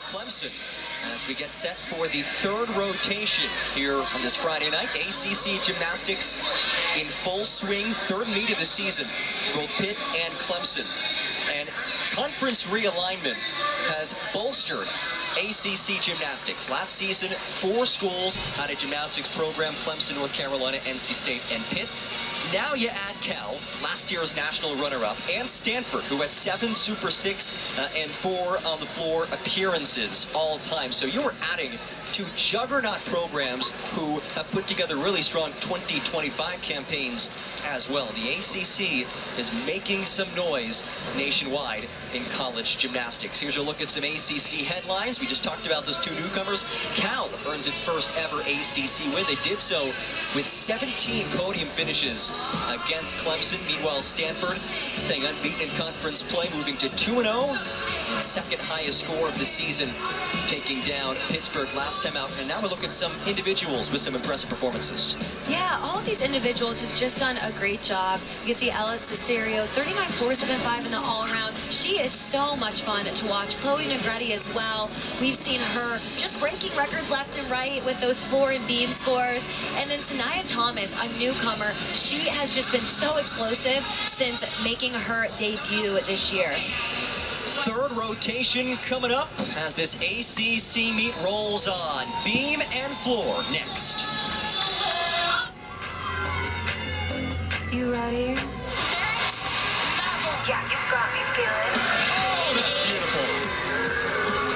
Clemson as we get set for the third rotation here on this Friday night. ACC Gymnastics in full swing, third meet of the season, both Pitt and Clemson. And conference realignment has bolstered ACC Gymnastics. Last season, 4 schools had a gymnastics program: Clemson, North Carolina, NC State, and Pitt. Now you add Cal, last year's national runner-up, and Stanford, who has 7 Super 6 and 4 on the floor appearances all time. So you're adding 2 juggernaut programs who have put together really strong 2025 campaigns as well. The ACC is making some noise nationwide in college gymnastics. Here's a look at some ACC headlines. We just talked about those 2 newcomers. Cal earns its first ever ACC win. They did so with 17 podium finishes against Clemson. Meanwhile, Stanford staying unbeaten in conference play, moving to 2-0. And second highest score of the season, taking down Pittsburgh last time out. And now we'll look at some individuals with some impressive performances. Yeah, all of these individuals have just done a great job. You can see Ellis Cesario, 39.475 in the all-around. She is so much fun to watch. Chloe Negretti as well. We've seen her just breaking records left and right with those 4 and beam scores. And then Sanaya Thomas, a newcomer. She has just been so explosive since making her debut this year. Third rotation coming up as this ACC meet rolls on. Beam and floor next. You ready? Next level. Yeah, you got me feeling. Oh, that's beautiful.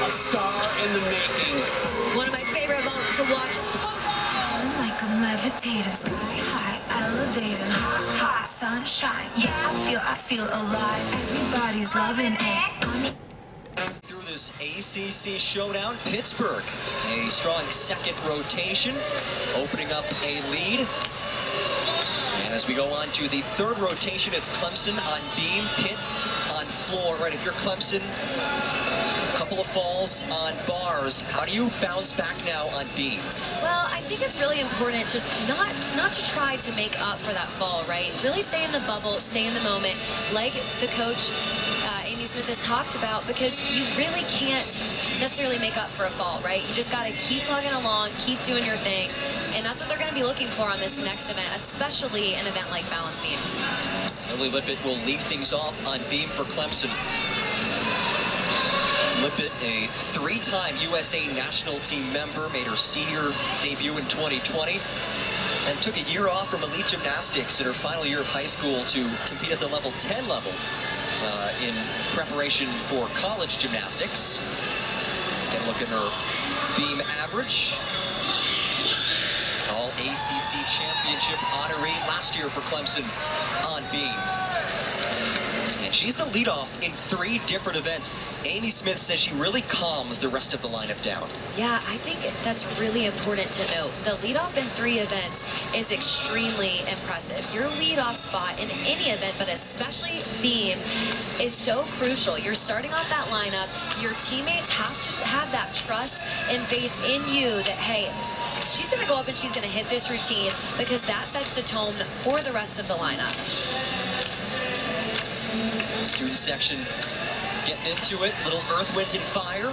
A star in the making. One of my favorite moments to watch. Feeling like I'm levitating, sky high, elevating, hot sunshine. Yeah, I feel alive. Everybody's loving it. Through this ACC showdown, Pittsburgh, a strong second rotation, opening up a lead. And as we go on to the third rotation, it's Clemson on beam, Pitt on floor. Right, if you're Clemson, a couple of falls on bars. How do you bounce back now on beam? Well, I think it's really important to not to try to make up for that fall, right? Really stay in the bubble, stay in the moment, like the coach Amy Smith has talked about, because you really can't necessarily make up for a fall, right? You just got to keep plugging along, keep doing your thing, and that's what they're going to be looking for on this next event, especially an event like balance beam. Lily Lippett will lead things off on beam for Clemson. Lippett, a 3-time USA national team member, made her senior debut in 2020 and took a year off from elite gymnastics in her final year of high school to compete at the level 10 level in preparation for college gymnastics. Get a look at her beam average. All ACC championship honoree last year for Clemson on beam. And she's the leadoff in 3 different events. Amy Smith says she really calms the rest of the lineup down. Yeah, I think that's really important to note. The leadoff in 3 events is extremely impressive. Your leadoff spot in any event, but especially beam, is so crucial. You're starting off that lineup. Your teammates have to have that trust and faith in you that, hey, she's going to go up and she's going to hit this routine, because that sets the tone for the rest of the lineup. Student section getting into it. Little Earth, Wind, and Fire.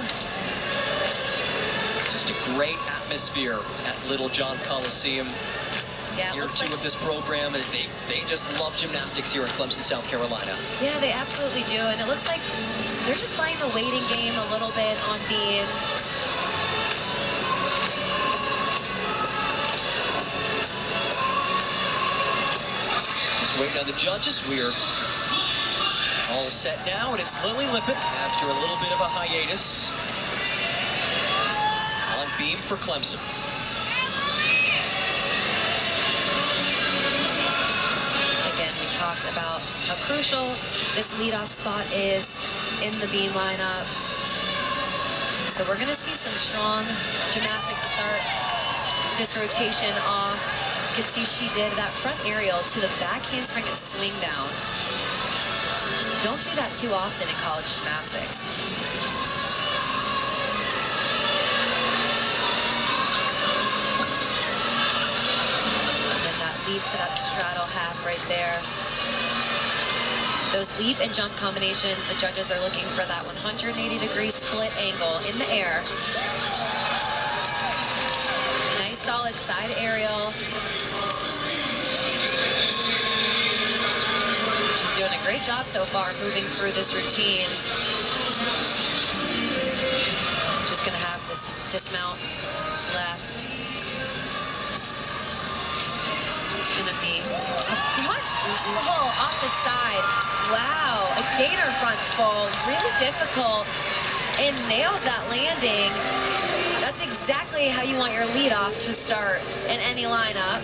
Just a great atmosphere at Little John Coliseum. Yeah, Year 2 of this program, and they just love gymnastics here in Clemson, South Carolina. Yeah, they absolutely do, and it looks like they're just playing the waiting game a little bit on beam. Just waiting on the judges. We're all set now, and it's Lily Lippett after a little bit of a hiatus on beam for Clemson. Again, we talked about how crucial this leadoff spot is in the beam lineup. So we're going to see some strong gymnastics to start this rotation off. You can see she did that front aerial to the back handspring and swing down. Don't see that too often in college gymnastics. And then that leap to that straddle half right there. Those leap and jump combinations, the judges are looking for that 180-degree split angle in the air. Nice solid side aerial. She's doing a great job so far moving through this routine. Just gonna have this dismount left. It's gonna be a front full off the side. Wow, a gainer front full, really difficult, and nails that landing. That's exactly how you want your lead off to start in any lineup.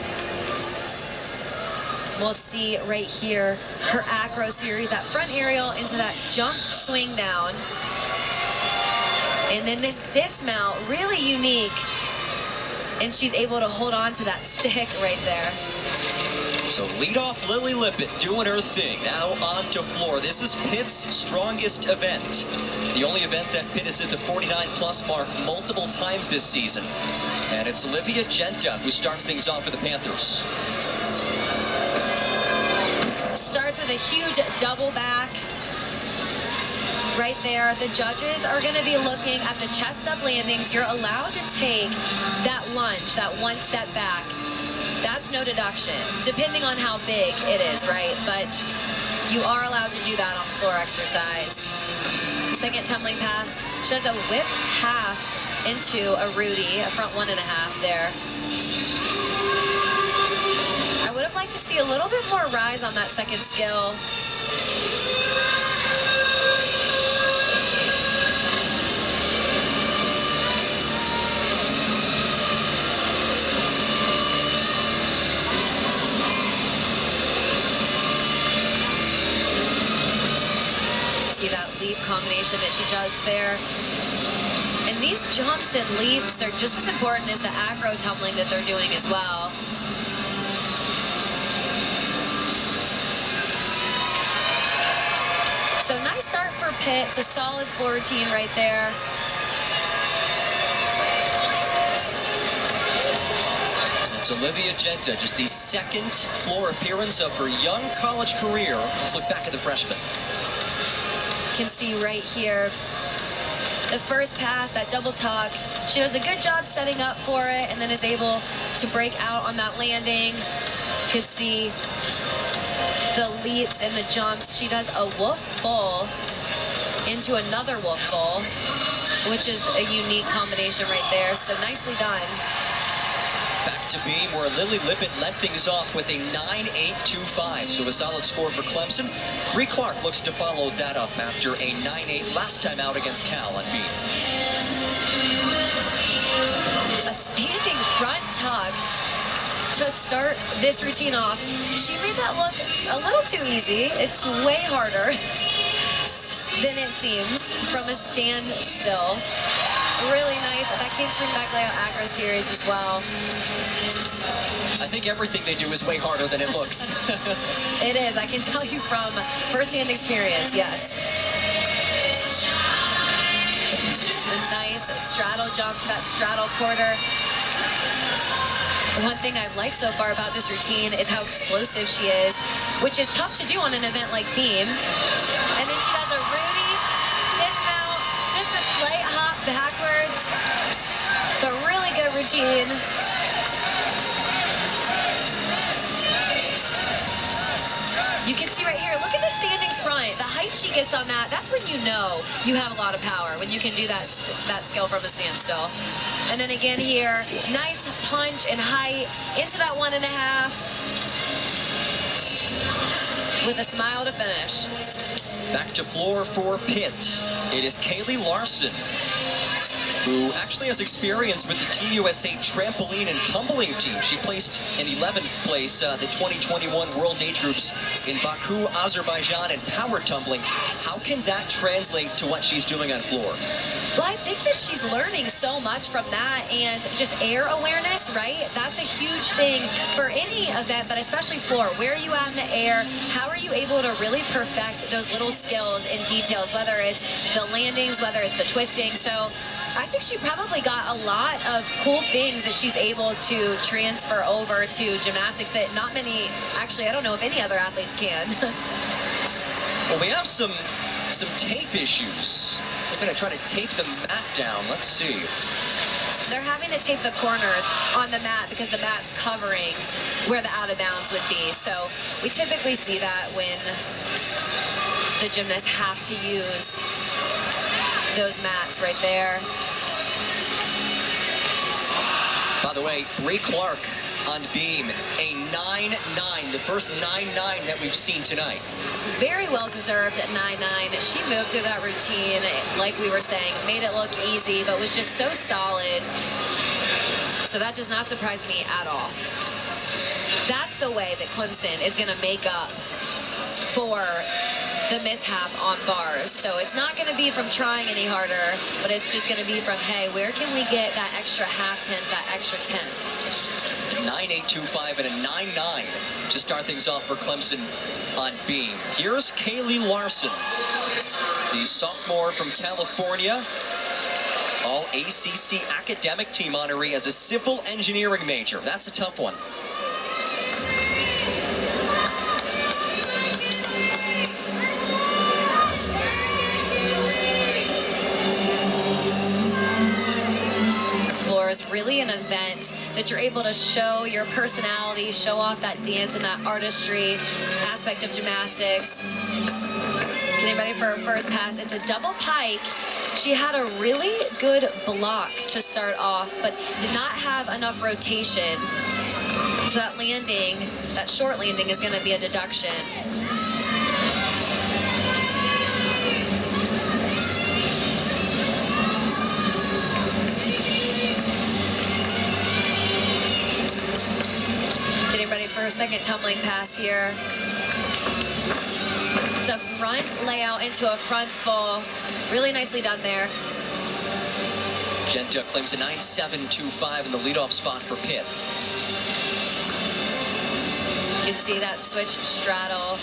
We'll see right here her acro series, that front aerial into that jumped swing down. And then this dismount, really unique. And she's able to hold on to that stick right there. So lead off Lily Lippett doing her thing. Now on to floor. This is Pitt's strongest event. The only event that Pitt has hit the 49+ mark multiple times this season. And it's Olivia Genta who starts things off for the Panthers. Starts with a huge double back. Right there, the judges are going to be looking at the chest up landings. You're allowed to take that lunge, that one step back. That's no deduction, depending on how big it is, right? But you are allowed to do that on floor exercise. Second tumbling pass, she does a whip half into a Rudy, a front 1.5 there. I would have liked to see a little bit more rise on that second skill. See that leap combination that she does there. And these jumps and leaps are just as important as the acro tumbling that they're doing as well. So nice start for Pitt. It's a solid floor routine right there. It's Olivia Genta, just the second floor appearance of her young college career. Let's look back at the freshman. You can see right here the first pass, that double tuck. She does a good job setting up for it and then is able to break out on that landing. You can see the leaps and the jumps. She does a wolf full into another wolf full, which is a unique combination right there. So nicely done. Back to beam where Lily Lippett led things off with a 9.825. So a solid score for Clemson. Bree Clark looks to follow that up after a 9.8 last time out against Cal on beam. A standing front tuck to start this routine off. She made that look a little too easy. It's way harder than it seems from a standstill. Really nice. That came spring back layout acro series as well. I think everything they do is way harder than it looks. It is. I can tell you from first-hand experience, yes. A nice straddle jump to that straddle quarter. One thing I've liked so far about this routine is how explosive she is, which is tough to do on an event like beam. And then she does a Rudy dismount, just a slight hop backwards, but really good routine. You can see right here, look at the standing front. The height she gets on that, that's when you know you have a lot of power, when you can do that skill from a standstill. And then again here, nice punch and height into that 1.5 with a smile to finish. Back to floor for Pitt. It is Kaylee Larson, who actually has experience with the Team USA trampoline and tumbling team. She placed in 11th place the 2021 World Age Groups in Baku, Azerbaijan, and power tumbling. How can that translate to what she's doing on floor? Well, I think that she's learning so much from that, and just air awareness, right? That's a huge thing for any event, but especially floor. Where are you at in the air? How are you able to really perfect those little skills and details, whether it's the landings, whether it's the twisting? So I think she probably got a lot of cool things that she's able to transfer over to gymnastics that not many, actually, I don't know if any other athletes can. Well, we have some tape issues. We're going to try to tape the mat down. Let's see. They're having to tape the corners on the mat because the mat's covering where the out of bounds would be. So we typically see that when the gymnasts have to use those mats right there. By the way, Bree Clark on beam, a 9-9, the first 9-9 that we've seen tonight. Very well deserved at 9-9. She moved through that routine, like we were saying, made it look easy, but was just so solid. So that does not surprise me at all. That's the way that Clemson is going to make up for the mishap on bars. So it's not going to be from trying any harder, but it's just going to be from, hey, where can we get that extra half tenth, that extra tenth? 9.825 and a 9.9 to start things off for Clemson on beam. Here's Kaylee Larson, the sophomore from California, all ACC academic team honoree as a civil engineering major. That's a tough one. Is really an event that you're able to show your personality, show off that dance and that artistry aspect of gymnastics. Getting ready for her first pass. It's a double pike. She had a really good block to start off, but did not have enough rotation. So that landing, that short landing, is going to be a deduction. Ready for a second tumbling pass here. It's a front layout into a front full. Really nicely done there. Genta claims a 9.725 in the leadoff spot for Pitt. You can see that switch straddle.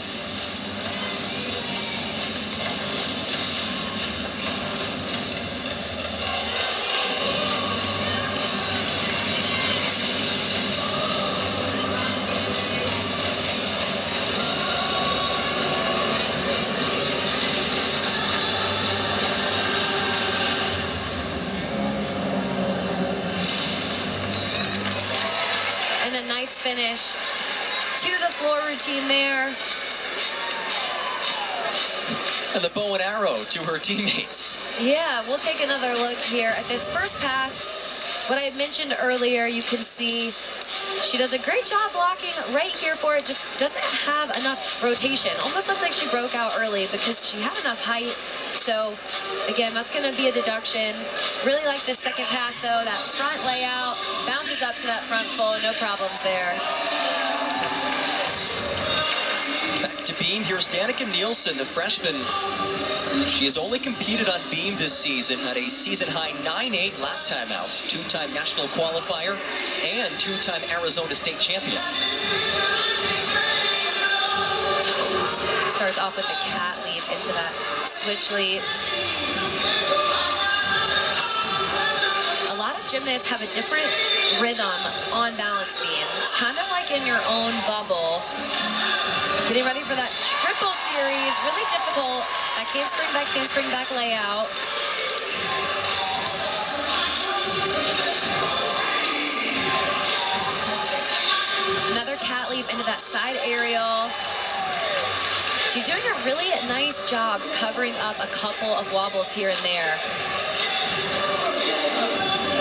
And a nice finish to the floor routine there. And the bow and arrow to her teammates. Yeah, we'll take another look here at this first pass. What I had mentioned earlier, you can see she does a great job blocking right here for it, just doesn't have enough rotation. Almost looks like she broke out early because she had enough height. So again, that's going to be a deduction. Really like this second pass though, that front layout, bounces up to that front full, no problems there. Back to beam, here's Danica Nielsen, the freshman. She has only competed on beam this season, had a season-high 9.8 last time out. Two-time national qualifier and two-time Arizona State champion. Starts off with a cat leap into that switch leap. A lot of gymnasts have a different rhythm on balance beam. It's kind of like in your own bubble. Getting ready for that triple series, really difficult. That handspring back layout. Another cat leap into that side aerial. She's doing a really nice job covering up a couple of wobbles here and there.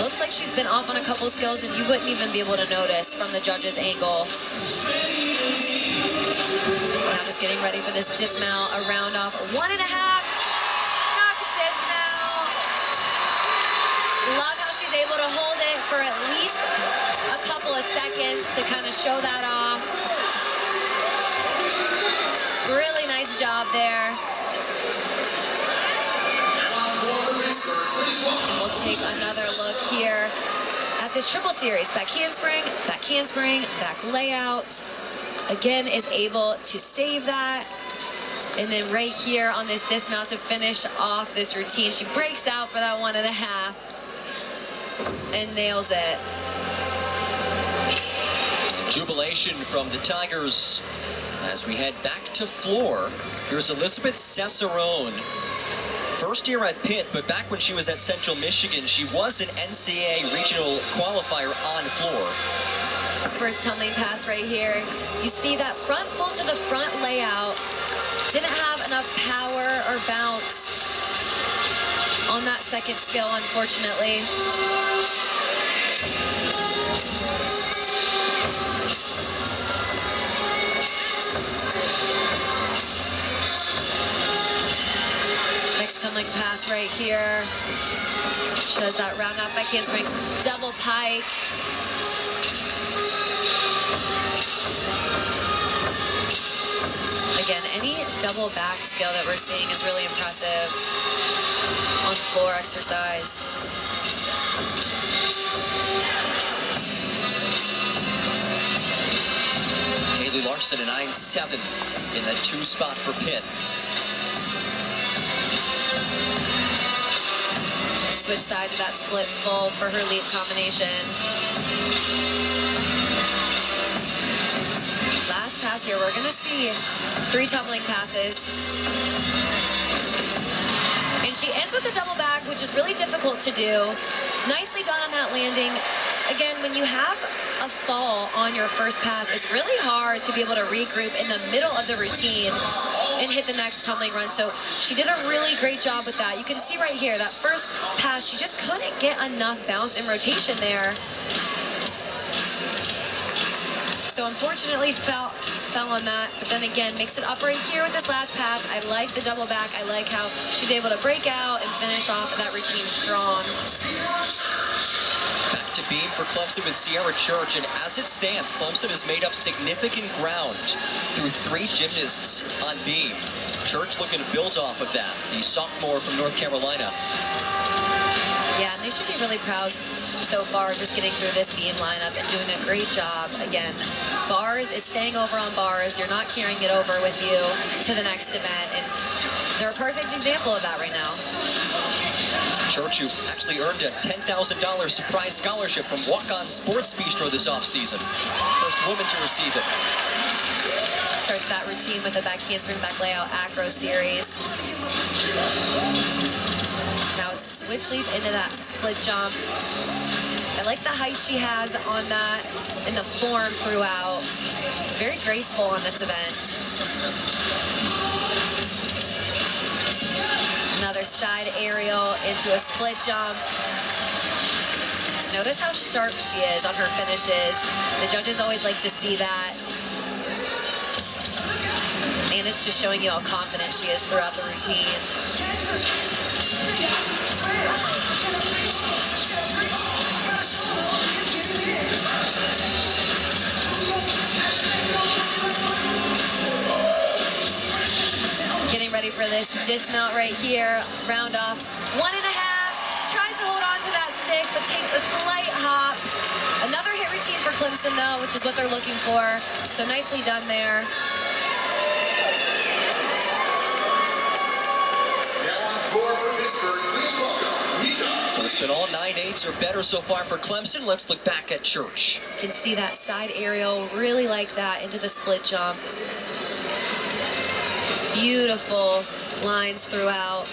Looks like she's been off on a couple skills and you wouldn't even be able to notice from the judge's angle. Now just getting ready for this dismount, a round off, 1.5. Knock dismount. Love how she's able to hold it for at least a couple of seconds to kind of show that off. Really nice job there. And we'll take another look here at this triple series. Back handspring, back layout. Again, is able to save that. And then right here on this dismount to finish off this routine, she breaks out for that 1.5 and nails it. Jubilation from the Tigers As we head back to floor, here's Elizabeth Cesarone. First year at Pitt, but back when she was at Central Michigan, she was an NCAA regional qualifier on floor. First tumbling pass right here. You see that front full to the front layout. Didn't have enough power or bounce on that second skill, unfortunately. Next tumbling pass right here. Shows that round off back handspring. Double pike. Again, any double back skill that we're seeing is really impressive on floor exercise. Haley Larson, a 9.7 in the 2 spot for Pitt. Switch sides of that split full for her leap combination. Last pass here, we're gonna see 3 tumbling passes. And she ends with a double back, which is really difficult to do. Nicely done on that landing. Again, when you have a fall on your first pass, it's really hard to be able to regroup in the middle of the routine and hit the next tumbling run. So she did a really great job with that. You can see right here, that first pass, she just couldn't get enough bounce and rotation there. So unfortunately fell on that, but then again makes it up right here with this last pass. I like the double back. I like how she's able to break out and finish off that routine strong. Back to beam for Clemson with Sierra Church, and as it stands, Clemson has made up significant ground through 3 gymnasts on beam. Church looking to build off of that, the sophomore from North Carolina. Yeah, and they should be really proud so far just getting through this beam lineup and doing a great job. Again, bars is staying over on bars. You're not carrying it over with you to the next event, and they're a perfect example of that right now. Church, who actually earned a $10,000 surprise scholarship from Walk-On Sports Bistro this offseason. First woman to receive it. Starts that routine with a back handspring, back layout, acro series. Now switch leap into that split jump. I like the height she has on that and the form throughout. Very graceful on this event. Another side aerial into a split jump. Notice how sharp she is on her finishes. The judges always like to see that. And it's just showing you how confident she is throughout the routine. Getting ready for this dismount right here. Round off 1.5. Tries to hold on to that stick, but takes a slight hop. Another hit routine for Clemson, though, which is what they're looking for. So nicely done there. Now on floor for Pittsburgh, please welcome Mika. So it's been all 9.8s or better so far for Clemson. Let's look back at Church. You can see that side aerial, really like that, into the split jump. Beautiful lines throughout.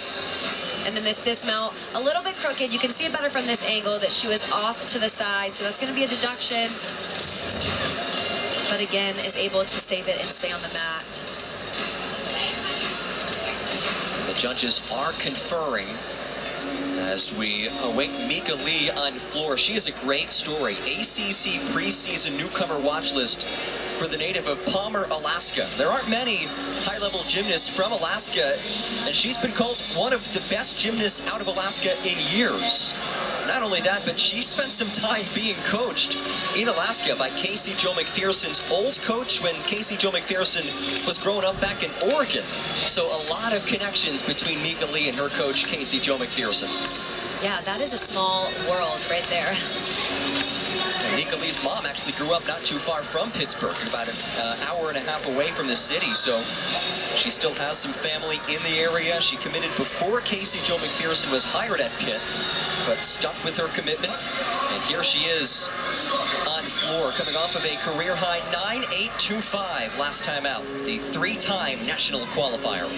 And then this dismount, a little bit crooked. You can see it better from this angle that she was off to the side, so that's going to be a deduction. But again, is able to save it and stay on the mat. The judges are conferring as we await Mika Lee on floor. She is a great story. ACC preseason newcomer watch list for the native of Palmer, Alaska. There aren't many high-level gymnasts from Alaska, and she's been called one of the best gymnasts out of Alaska in years. Not only that, but she spent some time being coached in Alaska by Casey Jo McPherson's old coach when Casey Jo McPherson was growing up back in Oregon. So a lot of connections between Mika Lee and her coach, Casey Jo McPherson. Yeah, that is a small world right there. Nika Lee's mom actually grew up not too far from Pittsburgh, about an hour and a half away from the city, so she still has some family in the area. She committed before Casey Jo McPherson was hired at Pitt, but stuck with her commitment. And here she is on floor, coming off of a career-high 9.825 last time out, the three-time national qualifier.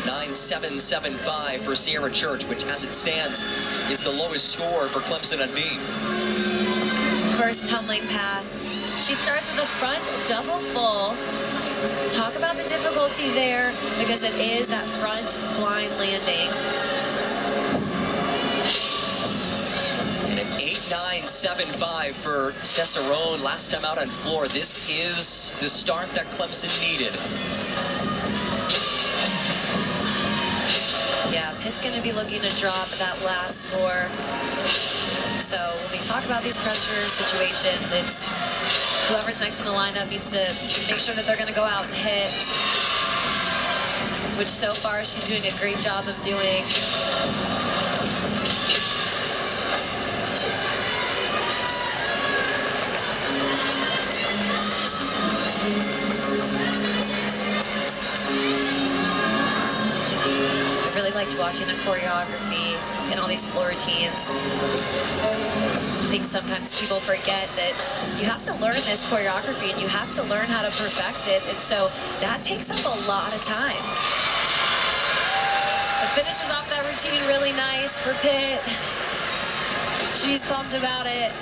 9.775 for Sierra Church, which as it stands is the lowest score for Clemson on beam. First tumbling pass. She starts with a front double full. Talk about the difficulty there, because it is that front blind landing. And an 8.975 for Cicerone last time out on floor. This is the start that Clemson needed. Yeah, Pitt's going to be looking to drop that last score. So when we talk about these pressure situations, it's whoever's next in the lineup needs to make sure that they're going to go out and hit, which so far she's doing a great job of doing. I really liked watching the choreography and all these floor routines. I think sometimes people forget that you have to learn this choreography and you have to learn how to perfect it, and so that takes up a lot of time. It finishes off that routine really nice for Pitt. She's pumped about it.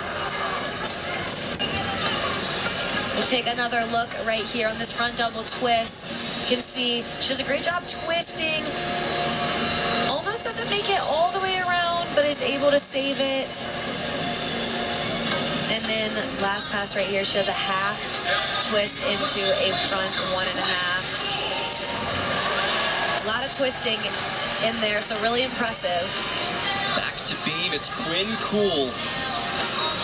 We'll take another look right here on this front double twist. You can see she does a great job twisting. Almost doesn't make it all the way around, but is able to save it. And then last pass right here, she has a half twist into a front 1.5. A lot of twisting in there, so really impressive. Back to beam, it's Quinn Cool.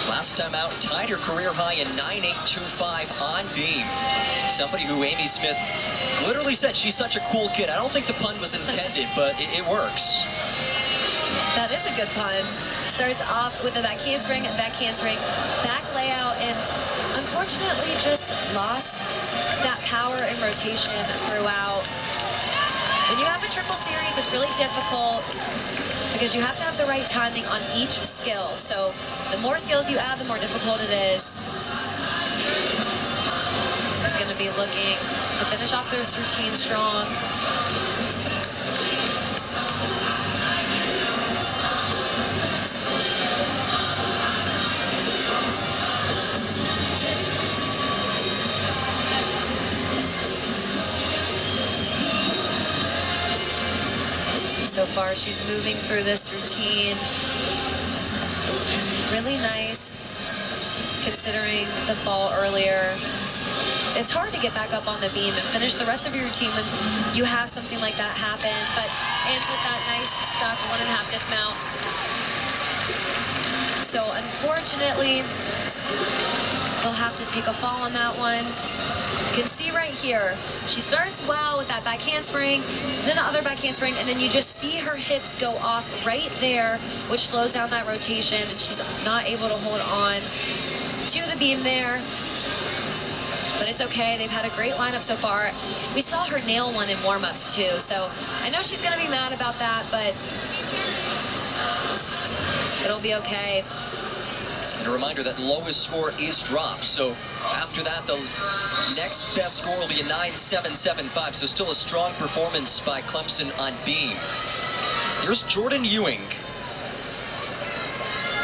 Last time out, tied her career high in 9.825 on beam. Somebody who Amy Smith literally said she's such a cool kid. I don't think the pun was intended, but it works. That is a good pun. Starts off with a back handspring, back layout, and unfortunately just lost that power and rotation throughout. When you have a triple series, it's really difficult because you have to have the right timing on each skill. So the more skills you add, the more difficult it is. It's going to be looking to finish off this routine strong. So far, she's moving through this routine. Really nice, considering the fall earlier. It's hard to get back up on the beam and finish the rest of your routine when you have something like that happen, but ends with that nice stuck 1.5 dismount. So unfortunately, they'll have to take a fall on that one. You can see right here, she starts well with that back handspring, then the other back handspring, and then you just see her hips go off right there, which slows down that rotation, and she's not able to hold on to the beam there. But it's okay, they've had a great lineup so far. We saw her nail one in warm-ups too, so I know she's gonna be mad about that, but it'll be okay. And a reminder that lowest score is dropped, so after that, the next best score will be a 9.775, so still a strong performance by Clemson on beam. Here's Jordan Ewing,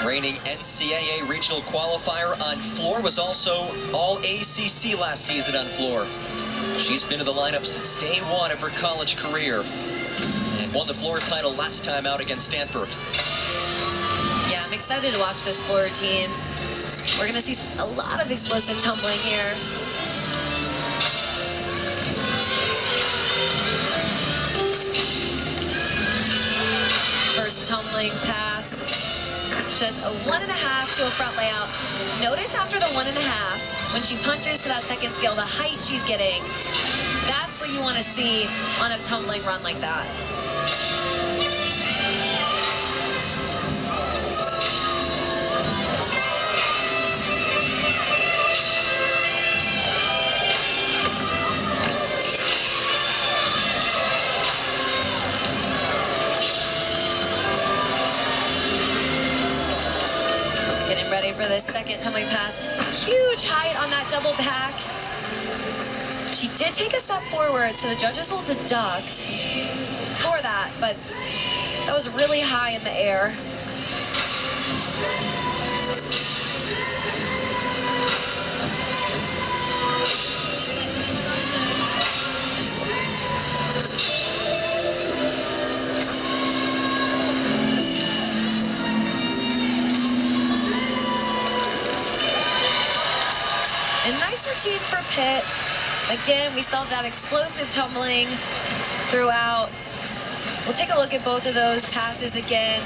reigning NCAA regional qualifier on floor, was also all ACC last season on floor. She's been in the lineup since day one of her college career and won the floor title last time out against Stanford. Yeah, I'm excited to watch this floor routine. We're gonna see a lot of explosive tumbling here. First tumbling pass. She has a 1.5 to a front layout. Notice after the 1.5, when she punches to that second skill, the height she's getting. That's what you want to see on a tumbling run like that. ready for this second tumbling pass. Huge height on that double back. She did take a step forward, so the judges will deduct for that, but that was really high in the air. A nice routine for Pitt. Again, we saw that explosive tumbling throughout. We'll take a look at both of those passes again.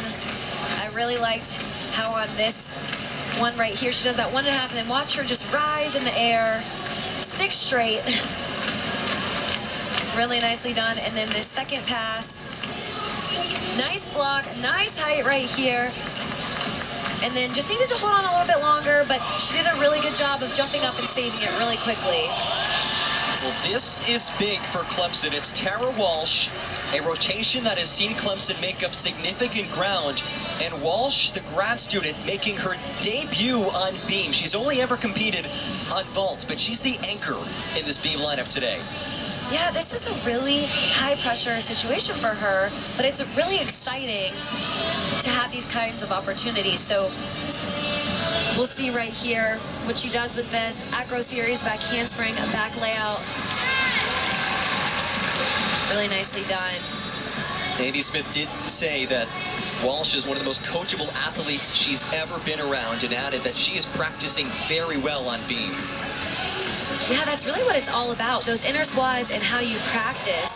I really liked how on this one right here, she does that 1.5 and then watch her just rise in the air. 6 straight. Really nicely done. And then this second pass. Nice block, nice height right here. And then just needed to hold on a little bit longer, but she did a really good job of jumping up and saving it really quickly. Well, this is big for Clemson. It's Tara Walsh, a rotation that has seen Clemson make up significant ground. And Walsh, the grad student, making her debut on beam. She's only ever competed on vault, but she's the anchor in this beam lineup today. Yeah, this is a really high-pressure situation for her, but it's really exciting to have these kinds of opportunities. So we'll see right here what she does with this acro series, back handspring, a back layout. Really nicely done. Andy Smith did say that Walsh is one of the most coachable athletes she's ever been around, and added that she is practicing very well on beam. Yeah, that's really what it's all about. Those inner squads and how you practice.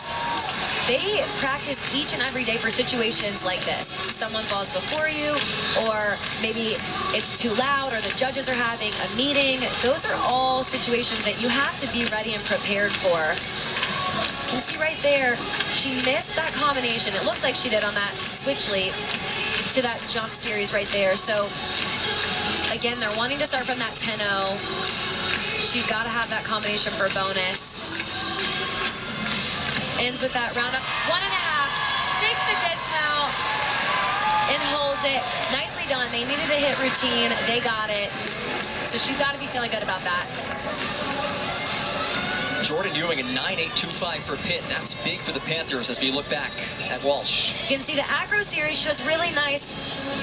They practice each and every day for situations like this. Someone falls before you, or maybe it's too loud, or the judges are having a meeting. Those are all situations that you have to be ready and prepared for. You can see right there, she missed that combination. It looked like she did on that switch leap to that jump series right there. So again, they're wanting to start from that 10-0. She's got to have that combination for bonus. Ends with that round up 1.5, sticks the dismount, and holds it. Nicely done. They needed a hit routine. They got it. So she's got to be feeling good about that. Jordan Ewing, a 9.825 for Pitt. That's big for the Panthers as we look back at Walsh. You can see the acro series, she does really nice.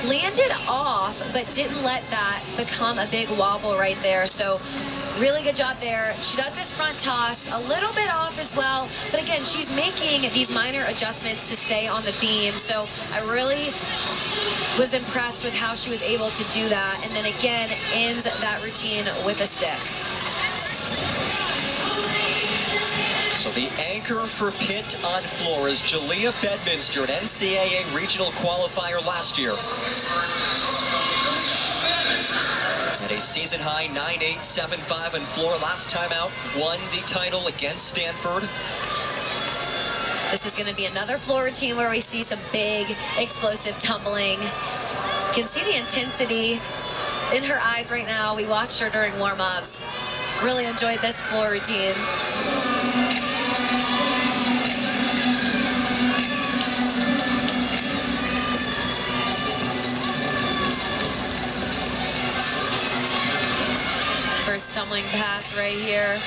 Landed off, but didn't let that become a big wobble right there. So really good job there. She does this front toss, a little bit off as well, but again, she's making these minor adjustments to stay on the beam. So I really was impressed with how she was able to do that. And then again, ends that routine with a stick. So the anchor for Pitt on floor is Jalea Bedminster, an NCAA regional qualifier last year. At a season-high 9.875 on floor last time out, won the title against Stanford. This is going to be another floor routine where we see some big, explosive tumbling. You can see the intensity in her eyes right now. We watched her during warm-ups. Really enjoyed this floor routine. First tumbling pass right here.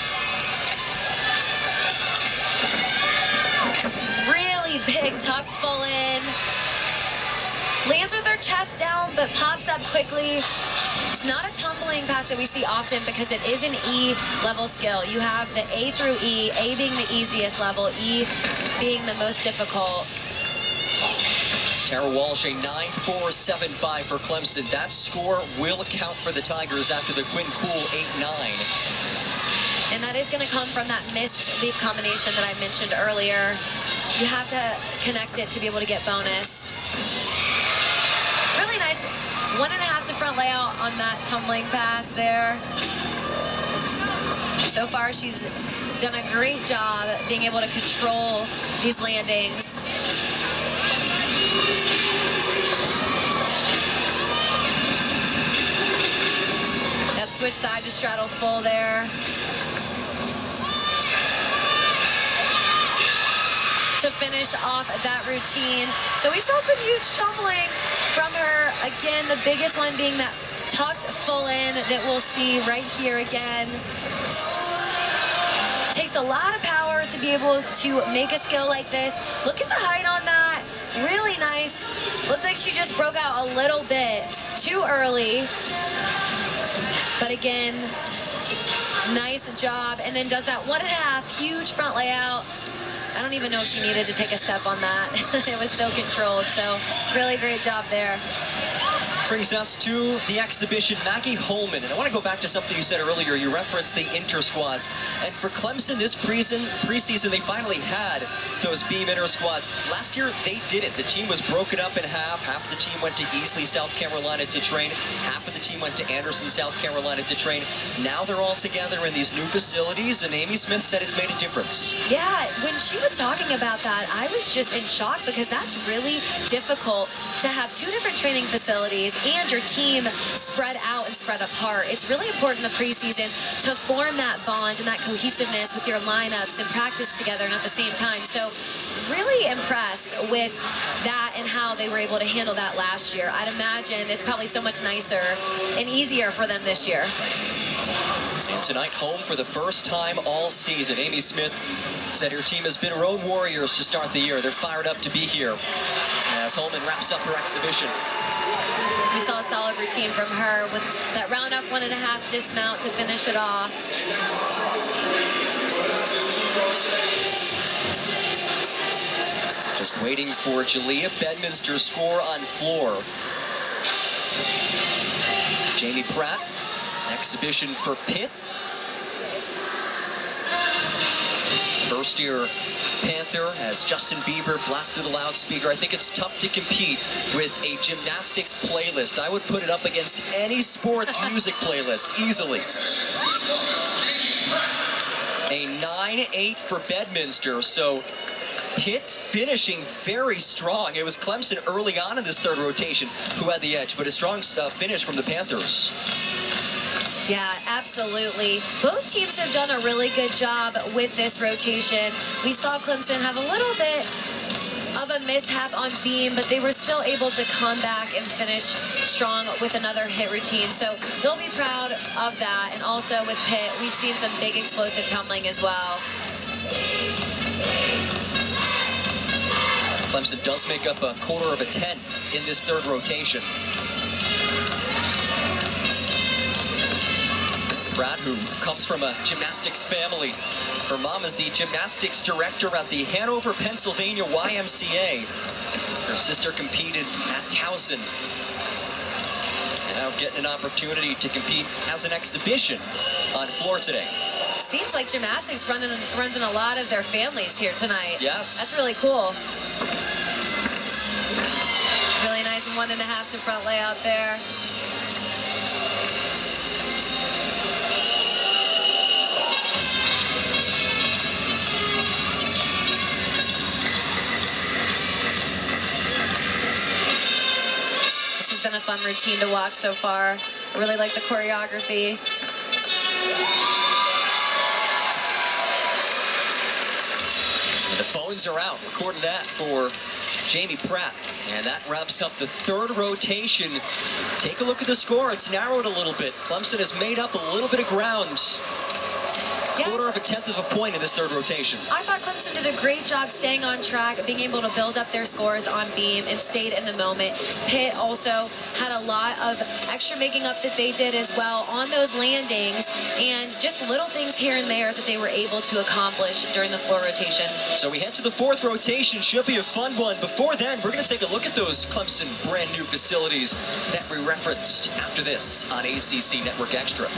Really big tucked full in. Lands with her chest down, but pops up quickly. It's not a tumbling pass that we see often because it is an E level skill. You have the A through E, A being the easiest level, E being the most difficult. Tara Walsh, a 9.475 for Clemson. That score will count for the Tigers after the Quinn Cool 8-9. And that is going to come from that missed leap combination that I mentioned earlier. You have to connect it to be able to get bonus. Really nice 1.5 to front layout on that tumbling pass there. So far, she's done a great job being able to control these landings. That switch side to straddle full there. to finish off that routine. So we saw some huge tumbling from her. Again, the biggest one being that tucked full in that we'll see right here again. Takes a lot of power to be able to make a skill like this. Look at the height on that. Really nice. Looks like she just broke out a little bit too early. But again, nice job. And then does that 1.5 huge front layout. I don't even know if she needed to take a step on that. It was so controlled. So really great job there. Brings us to the exhibition, Maggie Holman. And I want to go back to something you said earlier. You referenced the inter-squads. And for Clemson this preseason, they finally had those beam inter-squads. Last year, they did it. The team was broken up in half. Half of the team went to Easley, South Carolina to train. Half of the team went to Anderson, South Carolina to train. Now they're all together in these new facilities, and Amy Smith said it's made a difference. Yeah, when she was talking about that, I was just in shock because that's really difficult to have 2 different training facilities and your team spread out and spread apart. It's really important in the preseason to form that bond and that cohesiveness with your lineups and practice together and at the same time. So really impressed with that and how they were able to handle that last year. I'd imagine it's probably so much nicer and easier for them this year. And tonight, home for the first time all season. Amy Smith said her team has been road warriors to start the year. They're fired up to be here as Holman wraps up her exhibition. We saw a solid routine from her with that round up 1.5 dismount to finish it off. Just waiting for Jalea Bedminster's score on floor. Jamie Pratt, exhibition for Pitt. First-year Panther as Justin Bieber blasts through the loudspeaker. I think it's tough to compete with a gymnastics playlist. I would put it up against any sports music playlist easily. A 9.8 for Bedminster, so Pitt finishing very strong. It was Clemson early on in this third rotation who had the edge, but a strong finish from the Panthers. Yeah, absolutely. Both teams have done a really good job with this rotation. We saw Clemson have a little bit of a mishap on beam, but they were still able to come back and finish strong with another hit routine. So they'll be proud of that. And also with Pitt, we've seen some big explosive tumbling as well. Clemson does make up 1/4 of a tenth in this third rotation. Pratt, who comes from a gymnastics family. Her mom is the gymnastics director at the Hanover, Pennsylvania YMCA. Her sister competed at Towson. And now getting an opportunity to compete as an exhibition on floor today. Seems like gymnastics runs in a lot of their families here tonight. Yes. That's really cool. Really nice 1.5 to front layout there. This has been a fun routine to watch so far. I really like the choreography. The phones are out, recording that for Jamie Pratt. And that wraps up the third rotation. Take a look at the score. It's narrowed a little bit. Clemson has made up a little bit of ground. Yeah. 1/4 of a tenth of a point in this third rotation. I thought Clemson did a great job staying on track, being able to build up their scores on beam and stayed in the moment. Pitt also had a lot of extra making up that they did as well on those landings and just little things here and there that they were able to accomplish during the floor rotation. So we head to the fourth rotation. Should be a fun one. Before then, we're going to take a look at those Clemson brand new facilities that we referenced after this on ACC Network Extra.